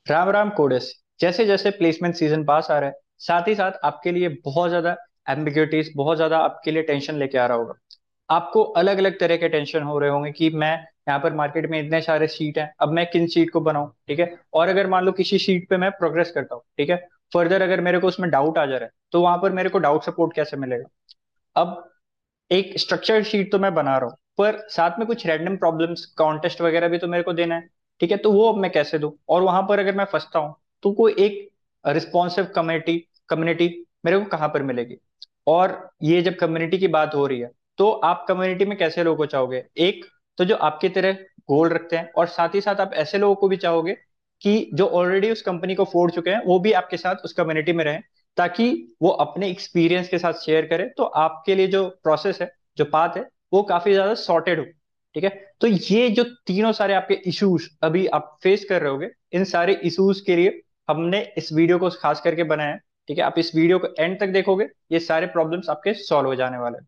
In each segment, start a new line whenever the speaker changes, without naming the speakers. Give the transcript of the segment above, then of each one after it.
राम राम कोडेस। जैसे जैसे placement season पास आ रहा है, साथ ही साथ आपके लिए बहुत ज्यादा एम्बिग्यूटीज, बहुत ज्यादा आपके लिए टेंशन लेके आ रहा होगा। आपको अलग अलग तरह के टेंशन हो रहे होंगे कि मैं यहाँ पर मार्केट में इतने सारे सीट हैं, अब मैं किन सीट को बनाऊं, ठीक है। और अगर मान लो किसी सीट पे मैं प्रोग्रेस करता हूँ, ठीक है, फर्दर अगर मेरे को उसमें डाउट आ जा रहा है, तो वहां पर मेरे को डाउट सपोर्ट कैसे मिलेगा। अब एक स्ट्रक्चर्ड शीट तो मैं बना रहा हूँ, पर साथ में कुछ रैंडम प्रॉब्लम्स, कॉन्टेस्ट वगैरह भी तो मेरे को देना है, ठीक है। तो वो अब मैं कैसे दूं, और वहां पर अगर मैं फंसता हूँ तो कोई एक रिस्पॉन्सिव कम्युनिटी कम्युनिटी मेरे को कहाँ पर मिलेगी। और ये जब कम्युनिटी की बात हो रही है, तो आप कम्युनिटी में कैसे लोगों को चाहोगे। एक तो जो आपकी तरह गोल रखते हैं, और साथ ही साथ आप ऐसे लोगों को भी चाहोगे कि जो ऑलरेडी उस कंपनी को फोड़ चुके हैं, वो भी आपके साथ उस कम्युनिटी में रहें, ताकि वो अपने एक्सपीरियंस के साथ शेयर करे, तो आपके लिए जो प्रोसेस है, जो पाथ है, वो काफी ज्यादा सॉर्टेड हो। ठीक है। तो ये जो तीनों सारे आपके इश्यूज अभी आप फेस कर रहे होगे, इन सारे इश्यूज के लिए हमने इस वीडियो को खास करके बनाया है। ठीक है, आप इस वीडियो को एंड तक देखोगे, ये सारे प्रॉब्लम्स आपके सॉल्व हो जाने वाले हैं।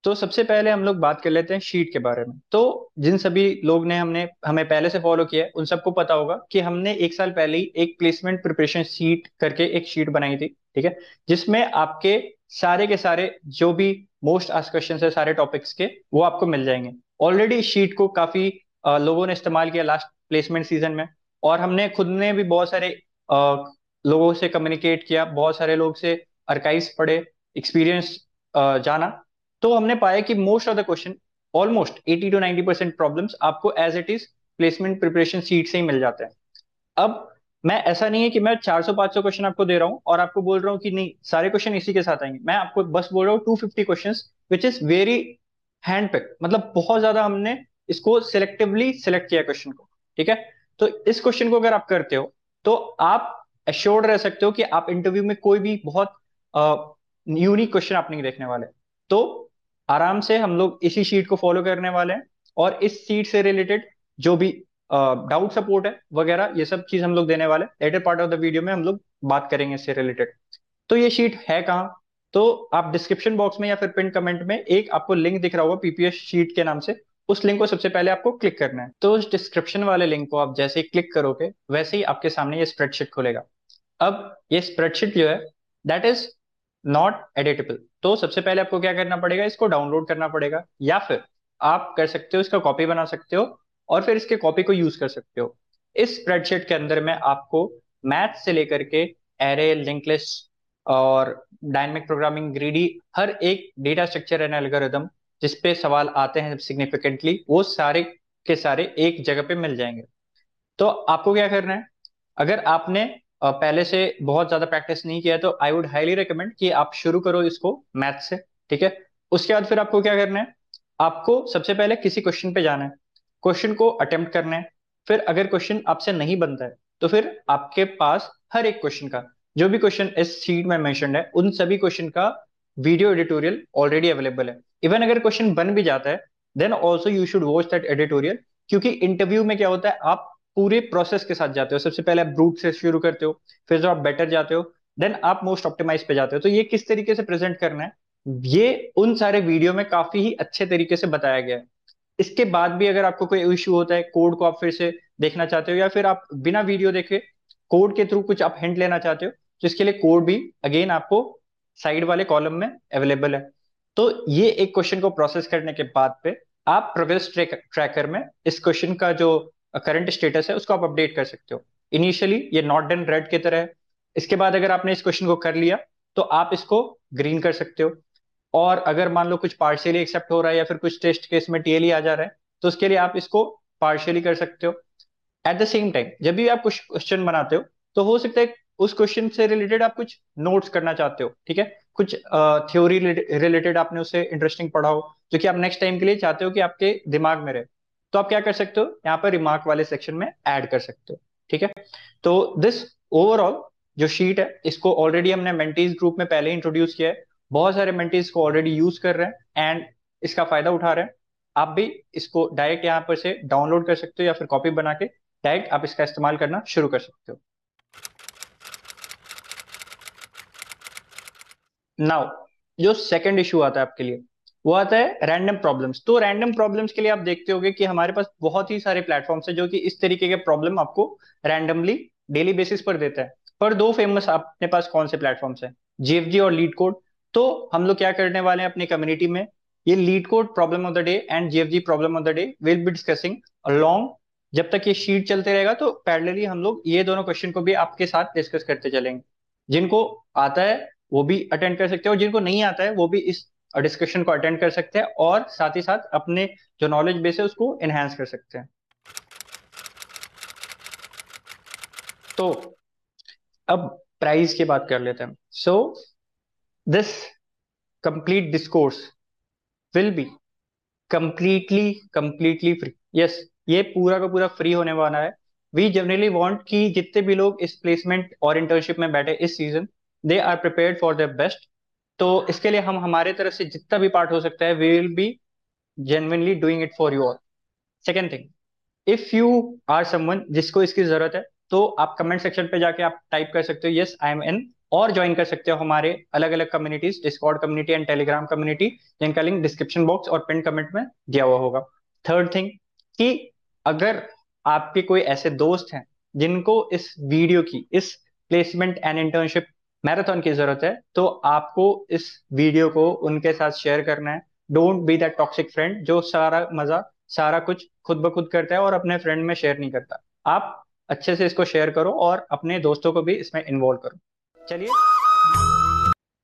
तो सबसे पहले हम लोग बात कर लेते हैं शीट के बारे में। तो जिन सभी लोग ने हमने हमें पहले से फॉलो किया है, उन सबको पता होगा कि हमने एक साल पहले ही एक प्लेसमेंट प्रिपरेशन शीट करके एक शीट बनाई थी, ठीक है, जिसमें आपके सारे के सारे जो भी मोस्ट आस्क्ड क्वेश्चन है सारे टॉपिक्स के, वो आपको मिल जाएंगे। ऑलरेडी इस शीट को काफी लोगों ने इस्तेमाल किया लास्ट प्लेसमेंट सीजन में, और हमने खुद ने भी बहुत सारे लोगों से कम्युनिकेट किया, बहुत सारे लोग से आर्काइव्स पढ़े, एक्सपीरियंस जाना। तो हमने पाया कि most of the question, almost 80 to 90% problems आपको as it is placement preparation sheet से ही मिल जाते हैं। अब मैं, ऐसा नहीं है कि मैं 400 500 क्वेश्चन आपको दे रहा हूँ और आपको बोल रहा हूँ कि नहीं सारे क्वेश्चन इसी के साथ आएंगे। मैं आपको बस बोल रहा हूँ 250 question, which is very hand pick, मतलब बहुत ज्यादा हमने इसको सिलेक्टिवली सिलेक्ट किया क्वेश्चन को। ठीक है। तो इस क्वेश्चन को अगर आप करते हो, तो आप एश्योर्ड रह सकते हो कि आप इंटरव्यू में कोई भी बहुत यूनिक क्वेश्चन आप नहीं देखने वाले। तो आराम से हम लोग इसी शीट को फॉलो करने वाले हैं, और इस शीट से रिलेटेड जो भी डाउट सपोर्ट है वगैरह, ये सब चीज हम लोग देने वाले हैं। Later part of the video में हम लोग बात करेंगे इससे रिलेटेड। तो ये शीट है कहाँ, तो आप डिस्क्रिप्शन बॉक्स में या फिर पिन कमेंट में एक आपको लिंक दिख रहा होगा पीपीएस शीट के नाम से, उस लिंक को सबसे पहले आपको क्लिक करना है। तो उस डिस्क्रिप्शन वाले लिंक को आप जैसे ही क्लिक करोगे, वैसे ही आपके सामने ये स्प्रेडशीट खुलेगा। अब ये स्प्रेडशीट जो है, दैट इज नॉट एडिटेबल। तो सबसे पहले आपको क्या करना पड़ेगा, इसको डाउनलोड करना पड़ेगा, या फिर आप कर सकते हो इसका कॉपी बना सकते हो, और फिर इसके कॉपी को यूज कर सकते हो। इस स्प्रेडशीट के अंदर में आपको मैथ से लेकर के एरे, लिंक लिस्ट और डायनेमिक प्रोग्रामिंग, ग्रीडी, हर एक डेटा स्ट्रक्चर एंड एल्गोरिदम जिसपे सवाल आते हैं सिग्निफिकेंटली, वो सारे के सारे एक जगह पे मिल जाएंगे। तो आपको क्या करना है, अगर आपने पहले से बहुत ज्यादा प्रैक्टिस नहीं किया है, तो आई वुड हाईली रिकमेंड कि आप शुरू करो इसको मैथ से। ठीक है। उसके बाद फिर आपको क्या करना है, आपको सबसे पहले किसी क्वेश्चन पे जाना है, क्वेश्चन को अटेम्प्ट करना है। फिर अगर क्वेश्चन आपसे नहीं बनता है, तो फिर आपके पास हर एक क्वेश्चन का, जो भी क्वेश्चन इस शीट में मेंशन्ड है, उन सभी क्वेश्चन का वीडियो एडिटोरियल ऑलरेडी अवेलेबल है। इवन अगर क्वेश्चन बन भी जाता है, then also you should watch that editorial. क्योंकि इंटरव्यू में क्या होता है, आप पूरे प्रोसेस के साथ जाते हो। सबसे पहले आप ब्रूट से शुरू करते हो, फिर जब आप बेटर जाते हो, देन आप मोस्ट ऑप्टिमाइज पे जाते हो। तो ये किस तरीके से प्रेजेंट करना है, ये उन सारे वीडियो में काफी ही अच्छे तरीके से बताया गया है। इसके बाद भी अगर आपको कोई इश्यू होता है, कोड को आप फिर से देखना चाहते हो, या फिर आप बिना वीडियो देखे कोड के थ्रू कुछ आप हिंट लेना चाहते हो, तो इसके लिए कोड भी अगेन आपको साइड वाले कॉलम में अवेलेबल है। तो ये एक क्वेश्चन को प्रोसेस करने के बाद पे आप प्रोग्रेस ट्रैकर में इस क्वेश्चन का जो करंट स्टेटस है उसको आप अपडेट कर सकते हो। इनिशियली ये नॉट डन रेड की तरह है। इसके बाद अगर आपने इस क्वेश्चन को कर लिया, तो आप इसको ग्रीन कर सकते हो। और अगर मान लो कुछ पार्शियली एक्सेप्ट हो रहा है, या फिर कुछ टेस्ट केस में टीएलई आ जा रहा है, तो उसके लिए आप इसको पार्शियली कर सकते हो। एट द सेम टाइम जब भी आप कुछ क्वेश्चन बनाते हो, तो हो सकता है उस क्वेश्चन से रिलेटेड आप कुछ नोट्स करना चाहते हो, ठीक है, कुछ थ्योरी रिलेटेड आपने उससे इंटरेस्टिंग पढ़ा हो, जो कि आप नेक्स्ट टाइम के लिए चाहते हो कि आपके दिमाग में रहे। तो आप क्या कर सकते हो, यहाँ पर रिमार्क वाले सेक्शन में ऐड कर सकते हो। ठीक है। तो दिस ओवरऑल जो शीट है, इसको ऑलरेडी हमने मेंटीज ग्रुप में पहले ही इंट्रोड्यूस किया है। बहुत सारे मेंटीज को ऑलरेडी यूज कर रहे हैं एंड इसका फायदा उठा रहे हैं। आप भी इसको डायरेक्ट यहाँ पर से डाउनलोड कर सकते हो, या फिर कॉपी बना के डायरेक्ट आप इसका इस्तेमाल करना शुरू कर सकते हो। नाउ जो सेकंड इशू आता है आपके लिए, वो आता है रैंडम प्रॉब्लम्स। तो रैंडम प्रॉब्लम्स के लिए आप देखते होगे कि हमारे पास बहुत ही सारे प्लेटफॉर्म्स हैं जो कि इस तरीके के प्रॉब्लम आपको रैंडमली डेली बेसिस पर देता है। पर दो फेमस अपने पास कौन से प्लेटफॉर्म्स हैं, जीएफजी और लीड कोड। तो हम लोग क्या करने वाले हैं अपनी कम्युनिटी में, ये leet code problem of the day and GFG problem of the day will be discussing along. जब तक ये शीट चलते रहेगा तो पैरेलली हम लोग ये दोनों क्वेश्चन को भी आपके साथ डिस्कस करते चलेंगे। जिनको आता है वो भी अटेंड कर सकते हैं, और जिनको नहीं आता है वो भी इस डिस्कशन को अटेंड कर सकते हैं, और साथ ही साथ अपने जो नॉलेज बेस है उसको एनहांस कर सकते हैं। तो अब प्राइस की बात कर लेते हैं। So this complete discourse will be completely completely free. Yes, ये पूरा का पूरा फ्री होने वाला है। वी जनरली वांट कि जितने भी लोग इस प्लेसमेंट और इंटर्नशिप में बैठे इस season, they are prepared for their best. तो इसके लिए हम हमारे तरफ से जितना भी पार्ट हो सकता है we will be genuinely doing it for you all. Second thing, if you are someone जिसको इसकी जरूरत है, तो आप कमेंट सेक्शन पे जाके आप टाइप कर सकते हो यस आई एम इन, और ज्वाइन कर सकते हो हमारे अलग अलग communities, Discord community and Telegram community, जिनका लिंक डिस्क्रिप्शन बॉक्स और पिन कमेंट में दिया हुआ होगा। थर्ड थिंग, कि अगर आपके कोई ऐसे दोस्त हैं जिनको इस वीडियो की, इस प्लेसमेंट एंड इंटर्नशिप मैराथन की जरूरत है, तो आपको इस वीडियो को उनके साथ शेयर करना है। Don't be that toxic friend जो सारा मजा, सारा कुछ खुद ब खुद करता है और अपने फ्रेंड में शेयर नहीं करता। आप अच्छे से इसको शेयर करो और अपने दोस्तों को भी इसमें इन्वॉल्व करो। चलिए,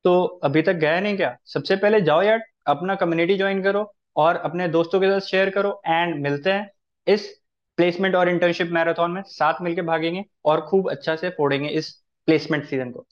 तो अभी तक गया नहीं क्या? सबसे पहले जाओ यार, अपना कम्युनिटी ज्वाइन करो और अपने दोस्तों के साथ शेयर करो, एंड मिलते हैं इस प्लेसमेंट और इंटर्नशिप मैराथन में। साथ मिलके भागेंगे और खूब अच्छा से फोड़ेंगे इस प्लेसमेंट सीजन को।